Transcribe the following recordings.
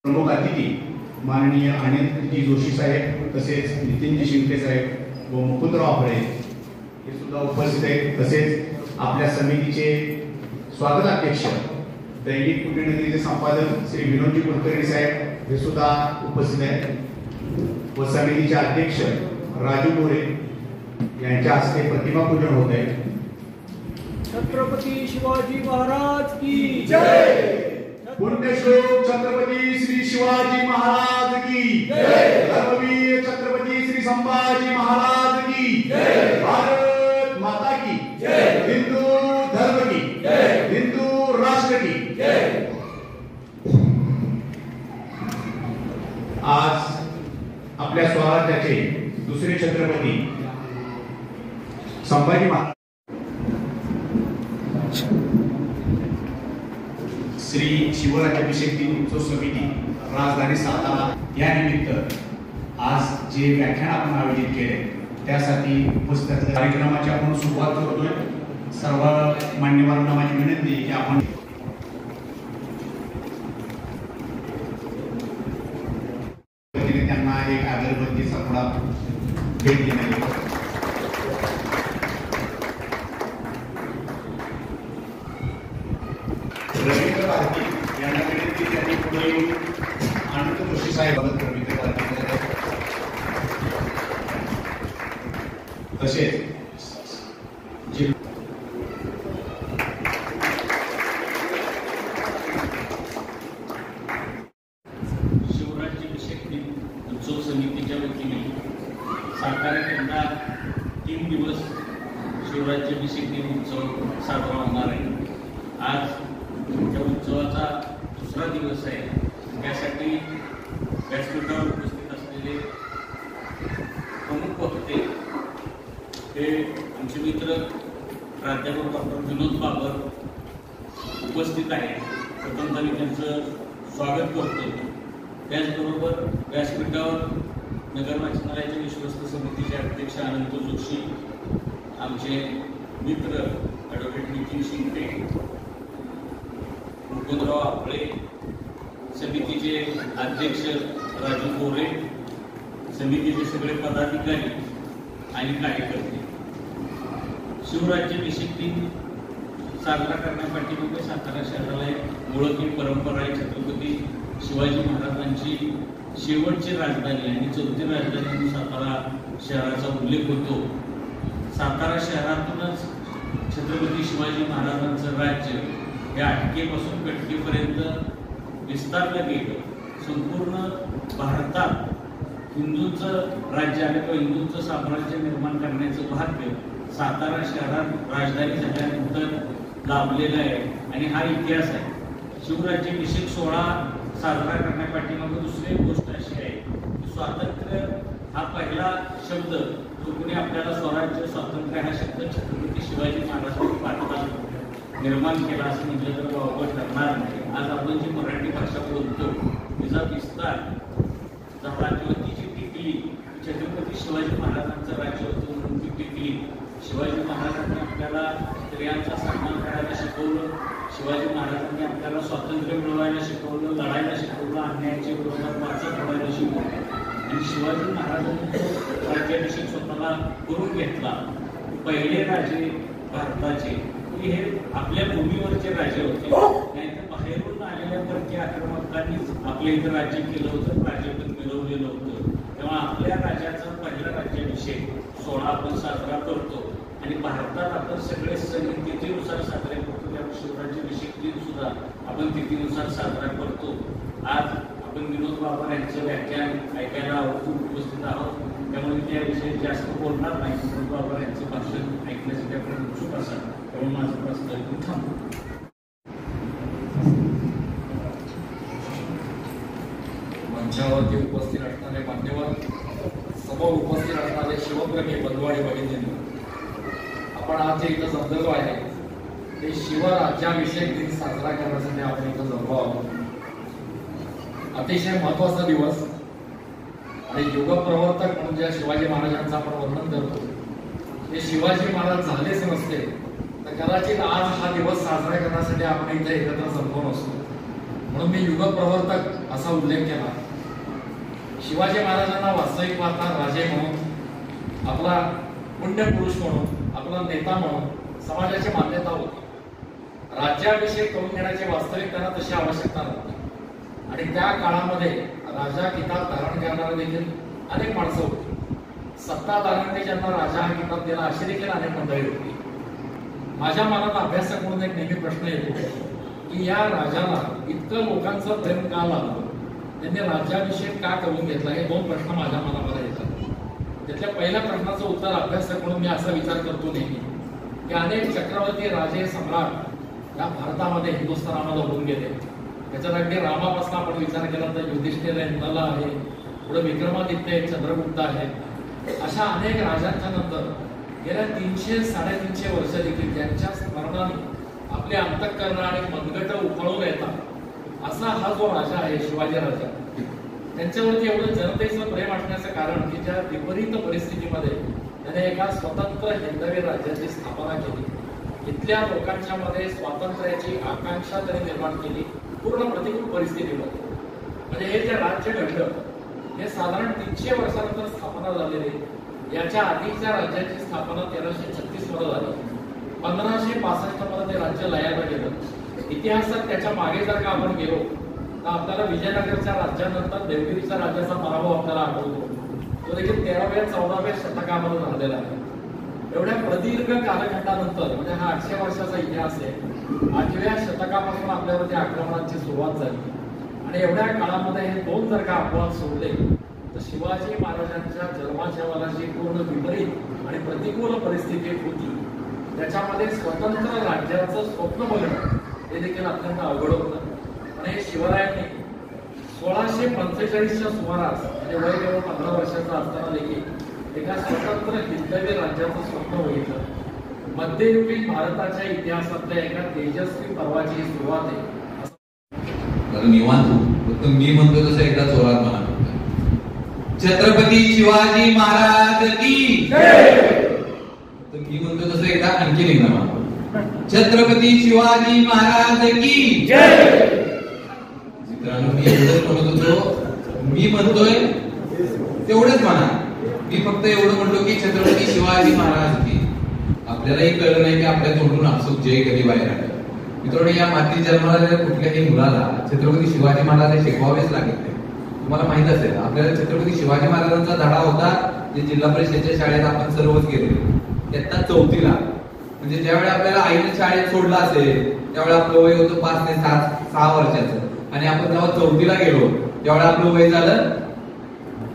प्रमुख अतिथी माननीय अनिलजी जोशी साहेब, तसेच नितीनजी शिंदे साहेब व मुकुंदराव आपळे हे सुद्धा उपस्थित आहेत। तसेच आपल्या समितीचे स्वागताध्यक्ष दैनिक पुण्यनगरीचे संपादक श्री विनोदजी कुलकर्णी साहेब हे सुद्धा उपस्थित आहेत व समितीचे अध्यक्ष राजू गोरे यांच्या हस्ते प्रतिमापूजन होत आहे। छत्रपती शिवाजी महाराज की जय। पुण्यश्लोक छत्रपती श्री शिवाजी महाराज की जय। धर्मवीर छत्रपती श्री संभाजी महाराज की जय। भारत माता की जय। हिंदू धर्म की जय। हिंदू राष्ट्र की जय। आज आपल्या स्वराज्याचे दुसरे छत्रपती संभाजी महाराज श्री शिवराज्याभिषेक दिन उत्सव समिती राजधानी सातारा या निमित्त आज जे व्याख्यान आपण आयोजित केले त्यासाठी उपस्थित कार्यक्रमाची आपण सुरुवात करतोय। सर्व मान्यवरांना माझी विनंती की आपण त्यांना एक अगरबत्तीचा थोडा भेट देण्यात रवींद्र भारती यांना विनंती त्यांनी पुढे येऊन आनंद जोशी साहेब रवींद्र भारती तसेच शिवराज्याभिषेक दिन उत्सव समितीच्या वतीने सातारा केंद्रात 3 दिवस शिवराज्याभिषेक दिन उत्सव साजरा होणार आहे। आज त्या उत्सवाचा दुसरा दिवस आहे। त्यासाठी व्यासपीठावर उपस्थित असलेले प्रमुख वक्ते ते आमचे मित्र प्राध्यापक डॉक्टर विनोद बाबर उपस्थित आहेत। प्रथमतः मी त्यांचं स्वागत करतो। त्याचबरोबर व्यासपीठावर नगर वाचनालयाच्या विश्वस्त समितीचे अध्यक्ष अनंत जोशी, आमचे मित्र ॲडव्होकेट नितीन शिंदे, मुकुंदराव आपळे, समितीचे अध्यक्ष राजू गोरे, समितीचे सगळे पदाधिकारी आणि कार्यकर्ते। शिवराज्याभिषेक दिन साजरा करण्यापाठी सातारा शहराला एक ओळखी परंपरा आहे। छत्रपती शिवाजी महाराजांची शेवटची राजधानी आणि चौथी राजधानी म्हणून सातारा शहराचा उल्लेख होतो। सातारा शहरातूनच छत्रपती शिवाजी महाराजांचं राज्य या अटकेपासून कटकेपर्यंत विस्तारलं गेलं। संपूर्ण भारतात हिंदूंचं राज्य आलं किंवा हिंदूंचं साम्राज्य निर्माण करण्याचं भाग्य सातारा शहरात राजधानी झाल्यानंतर लाभलेलं आहे आणि हा इतिहास आहे। शिवराज्याभिषेक सोहळा साजरा करण्यापाठीमागे दुसरी गोष्ट अशी आहे की स्वातंत्र्य हा पहिला शब्द जो कोणी आपल्याला स्वराज्य स्वातंत्र्य हा शब्द छत्रपती शिवाजी महाराजांनी भारतात निर्माण केला असं म्हटलं तर वावगं ठरणार नाही। आज आपण जी मराठी भाषा बोलतो तिचा विस्तार झाला किंवा ती जी टिकली छत्रपती शिवाजी महाराजांचं राज्य होतं म्हणून ती टिकली। शिवाजी महाराजांनी आपल्याला स्त्रियांचा सन्मान करायला शिकवलं। शिवाजी महाराजांनी आपल्याला स्वातंत्र्य मिळवायला शिकवलं, लढायला शिकवलं, अन्यायाच्या विरोधात वाचा फोडायला शिकवलं। आणि शिवाजी महाराजांनी राज्याभिषेक स्वतःला करून घेतला। पहिले राजे भारताचे हे आपल्या भूमीवरचे राजे होते, नाहीतर बाहेरून आलेल्या परकीय आक्रमकांनीच आपल्या इथं राज्य केलं होतं, राज्यपद मिळवलेलं होतं। तेव्हा आपल्या राजाचा पहिला राज्याभिषेक सोहळा आपण साजरा करतो आणि भारतात आपण सगळे सण तिथीनुसार साजरे करतो। त्यामुळे शिवराज्याभिषेक दिन सुद्धा आपण तिथीनुसार साजरा करतो। आज आपण विनोद बाबर यांचं व्याख्यान ऐकायला आवर्जून उपस्थित आहोत, त्यामुळे त्याविषयी जास्त बोलणार नाही। विनोद बाबर यांचं भाषण ऐकण्यासाठी आपण उत्सुक असाल, त्यामुळे माझं प्रश्न थांबतो। मंचावरती उपस्थित असणारे मान्यवर, समोर उपस्थित असणारे शिवप्रेमी बंधुवाडी भगिनींनो, आपण आज जे इथं जमलेलो आहे ते शिवराज्याभिषेक दिन साजरा करण्यासाठी आपण इथं जमलो आहोत। अतिशय महत्वाचा दिवस आणि युगप्रवर्तक म्हणून ज्या शिवाजी महाराजांचं आपण वर्णन करतो ते शिवाजी महाराज झालेच नसते तर कदाचित आज हा दिवस साजरा करण्यासाठी आपण इथे एकत्र जमलो नसतो। म्हणून मी युग प्रवर्तक असा उल्लेख केला. शिवाजी महाराजांना वास्तविक पाहता राजे म्हणून, आपला पुण्यपुरुष म्हणून, आपला नेता म्हणून समाजाची मान्यता होती. राज्याभिषेक करून घेण्याची वास्तविक त्यांना तशी आवश्यकता नव्हती. आणि त्या काळामध्ये राजा किताब धारण करणारे देखील अनेक माणसं होती. सत्ताधाऱ्यांनी ज्यांना राजा हा किताब दिला अशी देखील अनेक मंडळी होती. माझ्या मनात अभ्यासक म्हणून एक नेहमी प्रश्न येतो की या राजाला इतकं लोकांचं प्रेम का लागलं, त्यांनी राज्याभिषेक का करून घेतला, हे दोन प्रश्न माझ्या मनामध्ये येतात. त्यातल्या पहिल्या प्रश्नाचं उत्तर अभ्यासक म्हणून मी असा विचार करतो नेहमी की अनेक चक्रवर्ती राजे सम्राट या भारतामध्ये हिंदुस्थानामध्ये होऊन गेले. त्याच्यात अगदी रामापासून आपण विचार केला तर युधिष्ठिर नला आहे, पुढे विक्रमादित्य आहे, चंद्रगुप्त आहे. अशा अनेक राजांच्या नंतर गेल्या 300-350 वर्ष देखील त्यांच्या स्मरणाने आपले अंतःकरण आणि मनगट उफाळून येतात असा हा जो राजा आहे शिवाजी राजा, त्यांच्यावरती एवढं जनतेचं प्रेम असण्याचं कारण की ज्या विपरीत परिस्थितीमध्ये त्याने एका स्वतंत्र हिंदवी राज्याची स्थापना केली. इथल्या लोकांच्या मध्ये स्वातंत्र्याची आकांक्षा त्याने निर्माण केली पूर्ण प्रतिकूल परिस्थितीमध्ये. म्हणजे हे जे राज्य घडलं हे साधारण 300 वर्षानंतर स्थापना झालेली. याच्या आधीच्या राज्याची स्थापना 1336 मध्ये झाली. 1565 मध्ये ते राज्य लयाला गेलं. इतिहासात त्याच्या मागे जर का आपण गेलो तर आपल्याला विजयनगरच्या राज्यानंतर देवगिरीच्या राज्याचा पराभव आपल्याला आठवतो. तो देखील 13व्या-14व्या शतकामध्ये झालेला आहे. एवढ्या प्रदीर्घ कालखंडानंतर म्हणजे हा 800 वर्षाचा इतिहास आहे. 8व्या शतकापासून आपल्यावरती आक्रमणाची सुरुवात झाली आणि एवढ्या काळामध्ये हे दोन जर का अपवाद सोडले तर शिवाजी महाराजांच्या जन्माच्या वेळेची पूर्ण विपरीत आणि प्रतिकूल परिस्थिती होती. त्याच्यामध्ये स्वतंत्र राज्याचं स्वप्न बघणं हे देखील अत्यंत अवघड होतं. आणि शिवरायांनी 1645च्या सुमारास म्हणजे वय केवळ 15 वर्षाचा असताना देखील एका स्वतंत्र हिंदवी राज्याचं स्वप्न बघितलं. मध्ययुगीन भारताच्या इतिहासातल्या एका तेजस्वी पर्वाची सुरुवात आहे. निवांत फक्त मी म्हणतो तसं एकदा जोरात म्हणा. छत्रपती शिवाजी महाराज की जय. तर मी म्हणतो तसं एकदा आणखी एकदा म्हणा. छत्रपती शिवाजी महाराज की जय. मित्रांनो मी एवढंच म्हणत होतो, मी म्हणतोय तेवढंच म्हणा. मी फक्त एवढं म्हणतो की छत्रपती शिवाजी महाराज की. आपल्यालाही कळलं नाही की आपल्या तोंडून अचूक जय कधी बाहेर आलं. मित्रांनो या मातीत जन्माला आलेल्या कुठल्याही मुलाला छत्रपती शिवाजी महाराज हे शिकवावेच लागत नाही. तुम्हाला माहित असेल आपल्याला छत्रपती शिवाजी महाराजांचा धडा होता जे जिल्हा परिषदेच्या शाळेत आपण सर्वच गेलो. इयत्ता 4थीला म्हणजे ज्यावेळी आपल्याला आईने शाळेत सोडलं असेल त्यावेळी आपलं वय होतं 5 ते 6 वर्षाचं आणि आपण जेव्हा 4थीला गेलो त्यावेळी आपलं वय झालं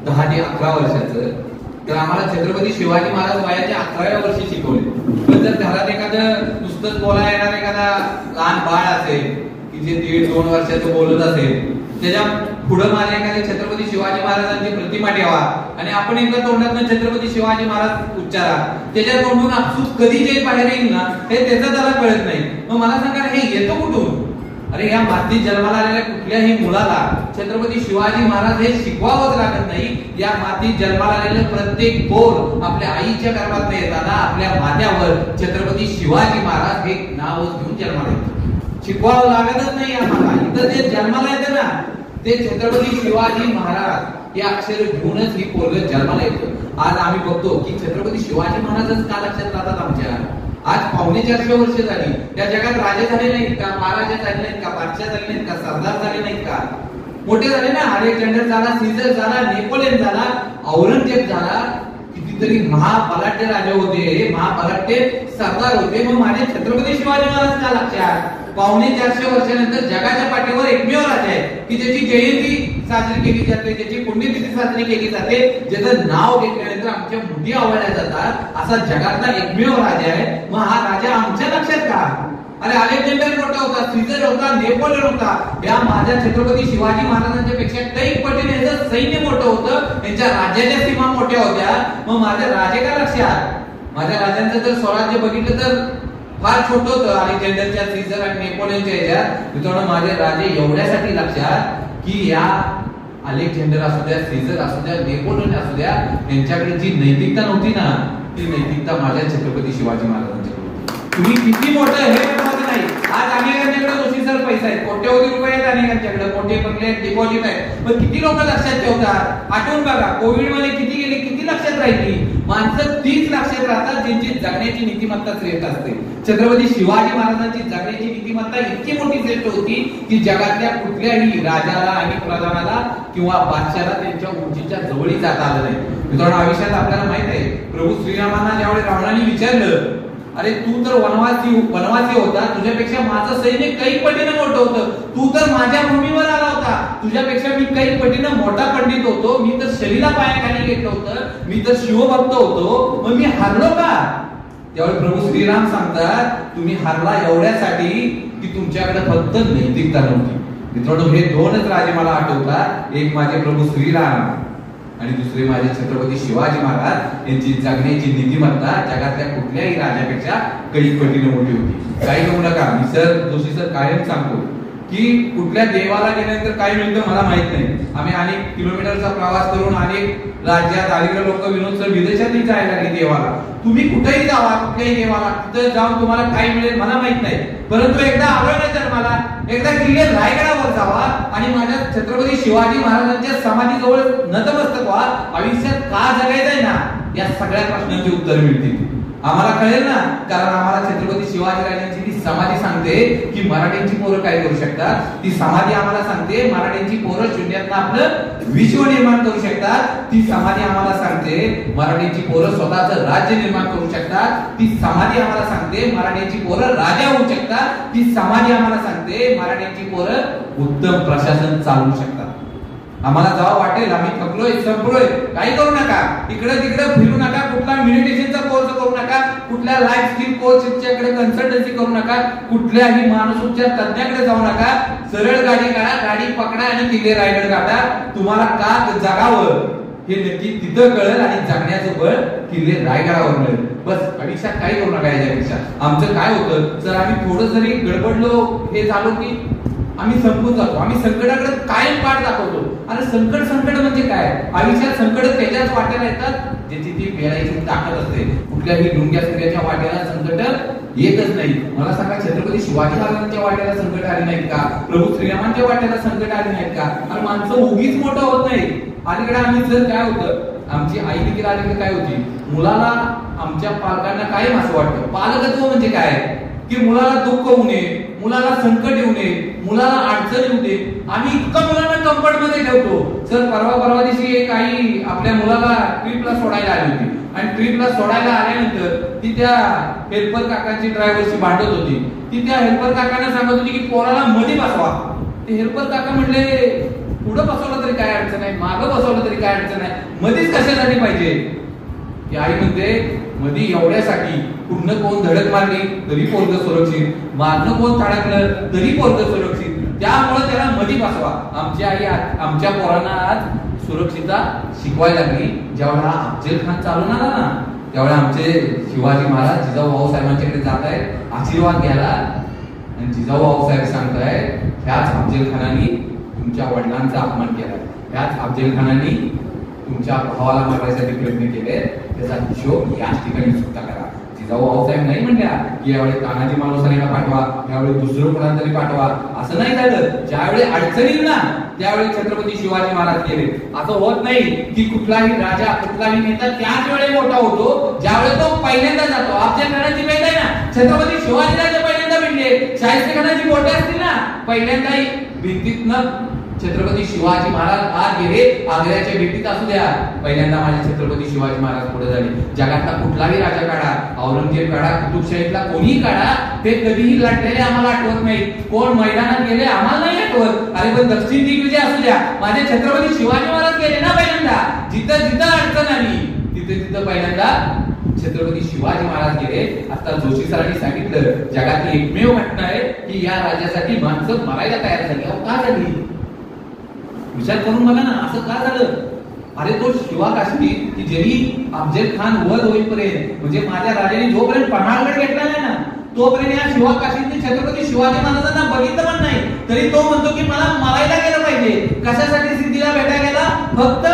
10 ते 11 वर्षाचं. तर आम्हाला छत्रपती शिवाजी महाराज वयाच्या 11व्या वर्षी शिकवले. पण जर घरात एखादं नुसतंच बोलायला येणार एखादा लहान बाळ असेल की जे 1.5-2 वर्षाचं बोलत असेल त्याच्या पुढं माझ्या एखाद्या छत्रपती शिवाजी महाराजांची प्रतिमा ठेवा आणि आपण एकदा तोंडातून छत्रपती शिवाजी महाराज उच्चारा, त्याच्या तोंडून आपसूक कधी जे बाहेर येईल ना हे त्याचं त्याला कळत नाही. मग मला सांगा हे येतो कुठून? अरे या मातीत जन्माला आलेल्या कुठल्याही मुलाला छत्रपती शिवाजी महाराज हे शिकवावंच लागत नाही. या मातीत जन्माला आलेलं प्रत्येक पोर आपल्या आईच्या गर्भात येताना आपल्या माथ्यावर छत्रपती शिवाजी महाराज हे नाव घेऊन जन्माला येतो. शिकवावं लागतच नाही आम्हाला. इथं जे जन्माला येते ना ते छत्रपती शिवाजी महाराज हे अक्षर घेऊनच ही पोरग जन्माला येतं. आज आम्ही बघतो की छत्रपती शिवाजी महाराजच का लक्षात राहतात आमच्या. आज 450 वर्ष झाली. त्या जगात राजे झाले नाहीत का, महाराजा झाले नाहीत का, बादशाह झाले नाहीत का, सरदार झाले नाहीत का, मोठे झाले ना. अलेक्झांडर झाला, सीझर झाला, नेपोलियन झाला, औरंगजेब झाला. कितीतरी महाबलाढ्य राजे होते, महाबलाढ्य सरदार होते. मग माझे छत्रपती शिवाजी महाराज का लक्षात. 450 वर्षानंतर जगाच्या पाठीवर एकमेव राजा आहे की ज्याची जयंती साजरी केली जाते, ज्याची पुण्यतिथी साजरी केली जाते, ज्याचं नाव घेतल्यानंतर आमच्या मुठी आवडल्या जातात असा जगातला एकमेव राजा आहे. मग हा राजा आमच्या लक्षात का. अरे अलेक्झांडर मोठा होता, सीझर होता, नेपोलियन होता. या माझ्या छत्रपती शिवाजी महाराजांच्या पेक्षा कैक पटीने याचं सैन्य मोठं होतं, यांच्या राज्याच्या सीमा मोठ्या होत्या. मग माझ्या राजे का लक्षात. माझ्या राजांचं जर स्वराज्य बघितलं तर फार छोट होतं अलेक्झांडरच्या, सीझर आणि नेपोलियनच्या ह्याच्यात. मित्रांनो माझे राजे एवढ्यासाठी लक्षात की या अलेक्झांडर असू द्या, सीझर असू द्या, नेपोलियन असू द्या, यांच्याकडे जी नैतिकता नव्हती ना ती नैतिकता माझ्या छत्रपती शिवाजी महाराजांच्याकडे. तुम्ही किती मोठं हे नाही. आज अनेकांच्याकडे जोशी सर पैसा आहे, कोट्यवधी रुपये आहेत अनेकांच्याकडे, मोठे बंगले डिपॉझिट आहे. पण किती लोक लक्षात ठेवतात? आठवून बघा, कोविड मध्ये किती गेले, किती लक्षात राहिली? माणसं तीच लक्षात राहतात ज्यांची जगण्याची नीतिमत्ता श्रेष्ठ असते. छत्रपती शिवाजी महाराजांची जगण्याची नीतिमत्ता इतकी मोठी श्रेष्ठ होती की जगातल्या कुठल्याही राजाला आणि प्रधानाला किंवा बादशाला त्यांच्या उंचीच्या जवळी जाता आलं नाही. मित्रांनो, आयुष्यात आपल्याला माहित आहे, प्रभू श्रीरामांना ज्यावेळी रावणाने विचारलं, अरे तू तर वनवासी होता, तुझ्यापेक्षा माझं सैन्य कैक पटीनं मोठं होतं, तू तर माझ्या भूमीवर आला होता, तुझ्यापेक्षा मी कैक पटीनं मोठा पंडित होतो, मी तर शरीला पायाखाली घेतलं होतं, मी तर शिवभक्त होतो, मग मी हारलो का? त्यावेळी प्रभू श्रीराम सांगतात, तुम्ही हारला एवढ्यासाठी की तुमच्याकडे फक्त नैतिकता नव्हती. मित्रांनो, हे दोनच राजे मला आठवतात, एक माझे प्रभू श्रीराम आणि दुसरे माझे छत्रपती शिवाजी महाराज यांची जगण्याची नीतिमत्ता जगातल्या कुठल्याही राजापेक्षा कैक पटीने मोठी होती. काही करू नका, मी जोशी सर कायम सांगतो की कुठल्या देवाला गेल्यानंतर काय मिळतं मला माहित नाही. आम्ही अनेक किलोमीटरचा प्रवास करून अनेक राज्यात अलीकडे लोक विनोद सर विदेशातही जायला लागले देवाला. तुम्ही कुठेही जावा, कुठल्याही देवाला, तिथं जाऊन तुम्हाला काय मिळेल मला माहित नाही, परंतु एकदा आलोय ना तर मला एकदा किल्ले रायगडावर जावा आणि माझ्या छत्रपती शिवाजी महाराजांच्या समाधीजवळ नतमस्तक व्हा. आयुष्यात का जगायचंय ना या सगळ्या प्रश्नांची उत्तर मिळतील. आम्हाला कळेल ना, कारण आम्हाला छत्रपती शिवाजी राजांची ती समाधी सांगते की मराठ्यांची पोरं काय करू शकतात. ती समाधी आम्हाला सांगते मराठ्यांची पोरं शून्यातनं आपलं विश्व निर्माण करू शकतात. ती समाधी आम्हाला सांगते मराठ्यांची पोरं स्वतःचं राज्य निर्माण करू शकतात. ती समाधी आम्हाला सांगते मराठ्यांची पोरं राजा होऊ शकतात. ती समाधी आम्हाला सांगते मराठ्यांची पोरं उत्तम प्रशासन चालवू शकतात. आम्हाला जेव्हा वाटेल आम्ही थकलोय, संपलोय, काही करू नका, इकडे तिकडे फिरू नका, कुठला मेडिटेशनचा कोर्स करू नका, कुठल्या लाईफ स्किल कोर्सच्याकडे कन्सल्टन्सी करू नका, कुठल्याही मानसोपचार तज्ञाकडे जाऊ नका. सरळ गाडी काढा, गाडी पकडा आणि किल्ले रायगड गाठा. तुम्हाला का जगावं हे नक्की तिथं कळेल आणि जगण्याचं बळ किल्ले रायगडावर मिळेल. बस अपेक्षा काही करू नका. याच्यापेक्षा आमचं काय होतं, जर आम्ही थोडं जरी गडबडलो हे झालो की आम्ही संपून जातो. आम्ही संकटाकडे कायम पाठ दाखवतो. आणि संकट म्हणजे काय? आयुष्यात संकट त्याच्याच वाट्याला येतात ज्याची ती पेरायची ताकद असते. कुठल्याही डुंग्या सुंग्याच्या वाट्याला संकट येतच नाही. मला सांगा, छत्रपती शिवाजी महाराजांच्या वाट्याला संकट आली नाहीत का? प्रभू श्रीरामांच्या वाट्याला संकट आली नाहीत का? आणि माणसं उगीच मोठं होत नाही. अलीकडे आम्ही जर काय होतं, आमची आई देखील अलीकडे काय होती, मुलाला आमच्या पालकांना कायम असं वाटतं पालकत्व म्हणजे काय की मुलाला दुःख होऊ नये, मुलाला संकट येऊ नये, मुलाला अडचण येऊ दे. आम्ही इतकं मुलांना कम्फर्ट मध्ये ठेवतो. सर परवा दिवशी एक आई आपल्या मुलाला ट्रिपला सोडायला आली होती आणि ट्रिपला सोडायला आल्यानंतर ती त्या हेल्पर काकांची ड्रायव्हरशी भांडत होती. ती त्या हेल्पर काकांना सांगत होती की पोराला मध्ये बसवा. ते हेल्पर काका म्हटले पुढं बसवलं तरी काय अडचण आहे, मागं बसवलं तरी काय अडचण आहे, मध्येच कशासाठी पाहिजे? ती आई म्हणते मध्ये एवढ्यासाठी पूर्ण कोण धडक मारली तरी पोरग सुरक्षित, मारणं कोण धडकलं तरी पोरग सुरक्षित, त्यामुळे त्याला मध्ये बसवा. आमची आई आमच्या पोरांना आज सुरक्षितता शिकवायला लागली. ज्यावेळेला अफजल खान चालून आला ना, त्यावेळेला आमचे शिवाजी महाराज जिजाऊ साहेबांच्याकडे जात आहेत आशीर्वाद घ्यायला आणि जिजाऊ साहेब सांगतायत, ह्याच अफजल खानाने तुमच्या वडिलांचा अपमान केला, ह्याच अफजल खानाने तुमच्या भावाला मारण्यासाठी प्रयत्न केले, त्याचा हिशोब याच ठिकाणी सुद्धा करा. जिजाऊ साहेब नाही म्हणल्या की यावेळी तानाजी मालुसरेंना पाठवा, यावेळी दुसरं कोणाला तरी पाठवा, असं नाही झालं. ज्यावेळी अडचणी ना त्यावेळी छत्रपती शिवाजी महाराज गेले. असं होत नाही की कुठलाही राजा कुठलाही नेता त्याच वेळी मोठा होतो ज्यावेळी तो पहिल्यांदा जातो. अफजल खानाची भेट आहे ना, छत्रपती शिवाजी राजे पहिल्यांदा भेटले. शाहिस्ते खानाची बोटे असतील ना, पहिल्यांदाही भिंतीतनं छत्रपती शिवाजी महाराज आत गेले. आग्र्याच्या भेटीत असू द्या, पहिल्यांदा माझे छत्रपती शिवाजी महाराज पुढे झाले. जगातला कुठलाही राजा काढा, औरंगजेब काढा, कुतुबशाहीतला कोणीही काढा, ते कधीही लढलेले आम्हाला आठवत नाही. कोण मैदानात गेले आम्हाला नाही आठवत. अरे पण दक्षिण दिग्विजय असू द्या, माझे छत्रपती शिवाजी महाराज गेले ना पहिल्यांदा. जिथं जिथं अडचण आली तिथे तिथं पहिल्यांदा छत्रपती शिवाजी महाराज गेले. आता जोशी सरांनी सांगितलं, जगातली एकमेव घटना आहे की या राज्यासाठी माणसं मरायला तयार झाली. का झाली? विचार करून बघा ना, असं का झालं? अरे तो शिवा काश्मीर की ज्यांनी अफजल खान वध होईपर्यंत, म्हणजे माझ्या राजाने जोपर्यंत पन्हाळगड घेतला नाही ना तोपर्यंत या शिवा काश्मीरने छत्रपती शिवाजी महाराजांना बघितलं पण नाही. तरी तो म्हणतो की मला मरायला गेलं पाहिजे. कशासाठी सिद्धीला भेटायला गेला? फक्त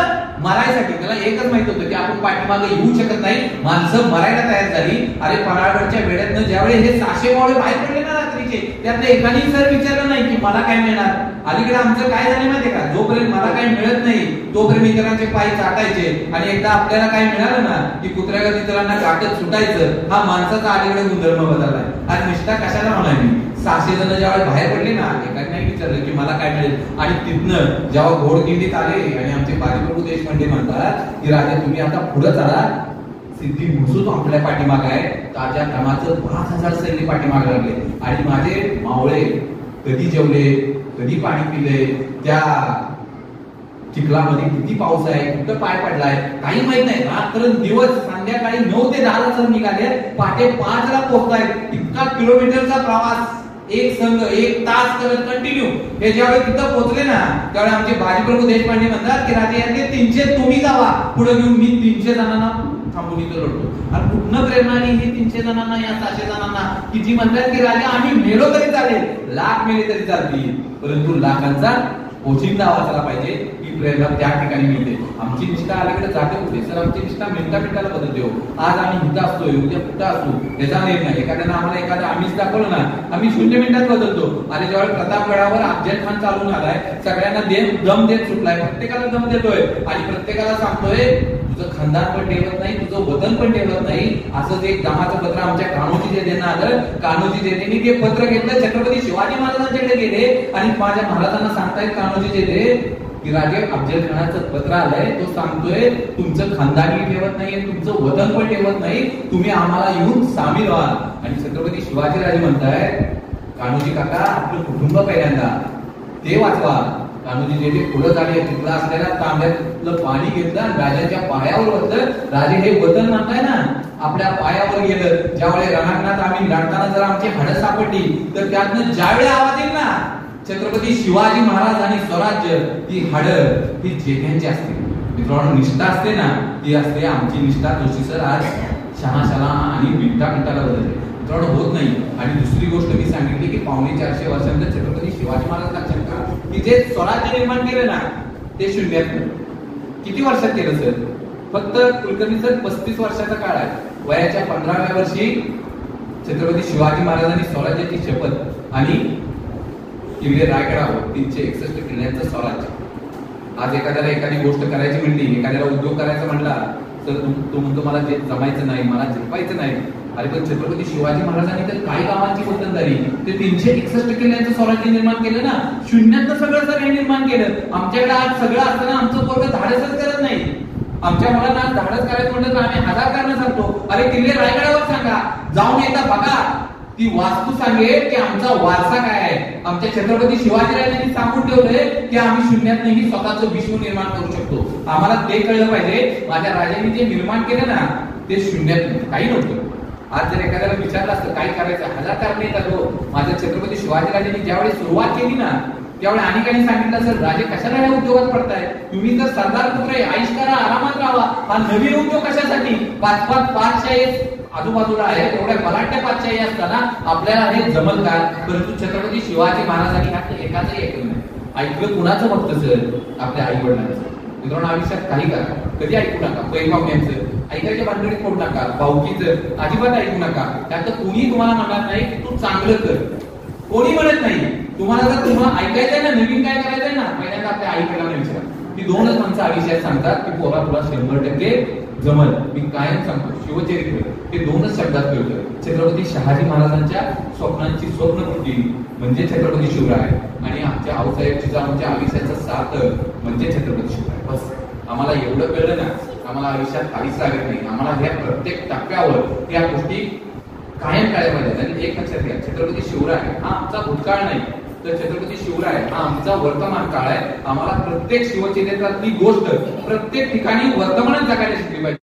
मरायसाठी. त्याला एकच माहित होतं की आपण पाठीमागे येऊ शकत नाही, माणसं मरायला तयार झाली. अरे पन्हाळगडच्या वेळेतनं ज्यावेळी हे 600 मावळे बाहेर पडले ना रात्री बाकीचे त्यातलं एकाने सर विचारलं नाही की मला काय मिळणार. अलीकडे आमचं काय झालं माहितीये का, जोपर्यंत मला काय मिळत नाही तोपर्यंत इतरांचे पाय चाटायचे आणि एकदा आपल्याला काय मिळालं ना की कुत्र्यागत इतरांना काटत सुटायचं. हा माणसाचा अलीकडे गुणधर्म बदललाय. आज निष्ठा कशाला होणार मी. 600 जण ज्यावेळेस बाहेर पडले ना एकाने नाही विचारलं की मला काय मिळेल. आणि तिथनं जेव्हा घोडगिंडीत आले आणि आमचे बाजीप्रभू देशपांडे म्हणतात की राजा तुम्ही आता पुढे चला, सिद्धी मुळसूच आपल्या पाठीमाग आहे. ताज्या क्रमाचं 5000 सैन्य पाठीमाग लागले आणि माझे मावळे कधी जेवले कधी पाणी पिले, त्या चिखलामध्ये किती पाऊस आहे कुठं पाय पडलाय काही माहित नाही. रात्र दिवस संध्याकाळी 9 ते 10 सर निघाले, पहाटे 5 ला पोहोचतायत. इतका किलोमीटरचा प्रवास एक संघ 1 तास करत कंटिन्यू. हे ज्यावेळी तिथं पोहोचले ना त्यावेळी आमचे बाजीप्रभू देशपांडे म्हणतात की राजे यातले 300 तुम्ही जावा पुढे घेऊन, मी 300 जणांना थांबून इथं लढतो. आणि कुठनं प्रेरणा आणि हे 300 जणांना या 600 जणांना की जी म्हणतात की राजा आम्ही मेलो तरी चालेल, लाख मेले तरी चालतील, परंतु लाखांचा पोशिंदा वाचला पाहिजे ही प्रेरणा त्या ठिकाणी मिळते. आमची निष्ठा अलीकडे जाते होते सर, आमची निष्ठा मिनिटाला बदलते हो. आज आम्ही इथं असतोय उद्या कुठं असतो याचा निर्णय नाही. एखाद्यानं आम्हाला एखादं आम्हीच दाखवलं ना आम्ही 0 मिनिटात बदलतो. आणि ज्यावेळी प्रतापगडावर अफजल खान चालून आलाय सगळ्यांना दम देत सुटलाय, प्रत्येकाला दम देतोय आणि प्रत्येकाला सांगतोय तुझं खानदान पण ठेवत नाही तुझं वतन पण ठेवत नाही. असंच एक जमाचं पत्र आमच्या कान्होजी जेधेंना आलं. कान्होजी जेधेंनी ते पत्र घेतलं, छत्रपती शिवाजी महाराजांच्याकडे गेले आणि माझ्या महाराजांना सांगतायत कान्होजी जेधे की राजे अफजल खानाचं पत्र आलंय, तो सांगतोय तुमचं खानदानी ठेवत नाही तुमचं वतन पण ठेवत नाही, तुम्ही आम्हाला येऊन सामील व्हा. आणि छत्रपती शिवाजी राजे म्हणताय कान्होजी काका आपलं कुटुंब पहिल्यांदा ते वाचवा. कान्होजी जेधे पुढे झाले, तिथला असलेल्या तांब्यातलं पाणी घेतलं आणि राजाच्या पायावर ओतलं. राजे हे वतन म्हणताय ना आपल्या पायावर गेलं. ज्यावेळी रणांगणात आम्ही लढताना जर आमची हाडं सापडली तर त्यातनं ज्यावेळी आवाज येईल ना छत्रपती शिवाजी महाराज आणि स्वराज्य, ती हाडं ही जेध्यांची असते. मित्रांनो निष्ठा असते ना ती असते आमची निष्ठा. जोशी सर आज शहाशाला आणि मिनिटाला बदलते मित्रांनो होत नाही. आणि दुसरी गोष्ट मी सांगितली की 450 वर्षांनंतर छत्रपती शिवाजी महाराज लक्षात का की जे स्वराज्य निर्माण केलं ना ते शून्यात किती वर्षात केलं सर. फक्त कुलकर्णी सर 35 वर्षाचा काळ आहे. वयाच्या 15व्या वर्षी छत्रपती शिवाजी महाराजांनी स्वराज्याची शपथ आणि किल्ले रायगडावर 361 किल्ल्यांचं स्वराज्य. आज एखाद्याला एखादी गोष्ट करायची म्हणली, एखाद्याला उद्योग करायचा म्हणला तर तो म्हणतो मला जे जमायचं नाही मला जिंकायचं नाही. अरे पण छत्रपती शिवाजी महाराजांनी तर काही गावांची वतनदारी ते 361 किल्ल्यांचं स्वराज्य निर्माण केलं ना. शून्यातनं सगळं सगळं निर्माण केलं. आमच्याकडे आज सगळं असताना आमचं पोरगं धाडसच करत नाही. आमच्या मुलांना आज धाडस करायचं म्हणलं तर आम्ही 1000 कारण सांगतो. अरे किल्ले रायगडावर सांगा, जाऊन एकदा बघा, ती वास्तू सांगेल की आमचा वारसा काय आहे. आमच्या छत्रपती शिवाजीराजांनी सांगून ठेवलंय की आम्ही शून्यातनंही स्वतःचं विश्व निर्माण करू शकतो. आम्हाला ते कळलं पाहिजे. माझ्या राजांनी जे निर्माण केलं ना ते शून्यात काही नव्हतं. आज जर एखाद्याला विचारलं असतं काय करायचं 1000 कारण येतात. माझ्या छत्रपती शिवाजीराजांनी ज्यावेळी सुरुवात केली ना त्यावेळी अनेकांनी सांगितलं सर राजे कशाला या उद्योगात पडताय, तुम्ही तर सरदार पुत्र आहे, आयुष करा आरामात राहा, हा नवीन उद्योग कशासाठी. 5-5 पाचशाही आजूबाजूला आहे, एवढ्या बलाढ्य पाचशाही असताना आपल्याला हे जमल का. परंतु छत्रपती शिवाजी महाराजांनी ह्यात एकाचंही ऐकलं नाही. ऐकलं कुणाचं फक्त सर आपल्या आई वडिलांचं. मित्रांनो आयुष्यात काही करा कधी ऐकू नका. पैमावण्यांचं ऐकायच्या भानगडीत पडू नका. भाऊकीचं अजिबात ऐकू नका. त्यात कोणी तुम्हाला म्हणणार नाही की तू चांगलं कर, कोणी म्हणत नाही. तुम्हाला जर तुम्हाला ऐकायचंय ना नवीन काय करायचंय ना पहिल्यांदा आपल्या आई वडिलांना विचारा. ती 2च माणसं आयुष्यात सांगतात की पोरा तुला 100% जमल. मी कायम सांगतो शिवचरित्र हे 2च शब्दात कळतं. छत्रपती शहाजी महाराजांच्या स्वप्नांची स्वप्नपूर्ती म्हणजे छत्रपती शिवराय आणि आमच्या आऊसाहेब जिजाऊंच्या आयुष्याचा सार्थ म्हणजे छत्रपती शिवराय. बस आम्हाला एवढं कळलं ना आम्हाला आयुष्यात काहीच लागत नाही. आम्हाला ह्या प्रत्येक टप्प्यावर या गोष्टी कायम कळायला पाहिजेत. आणि एक लक्षात घ्या छत्रपती शिवराय हा आमचा भूतकाळ नाही तर छत्रपती शिवराय हा आमचा वर्तमान काळ आहे. आम्हाला प्रत्येक शिवचरित्रातली गोष्ट प्रत्येक ठिकाणी वर्तमानात जगायला शिकली पाहिजे.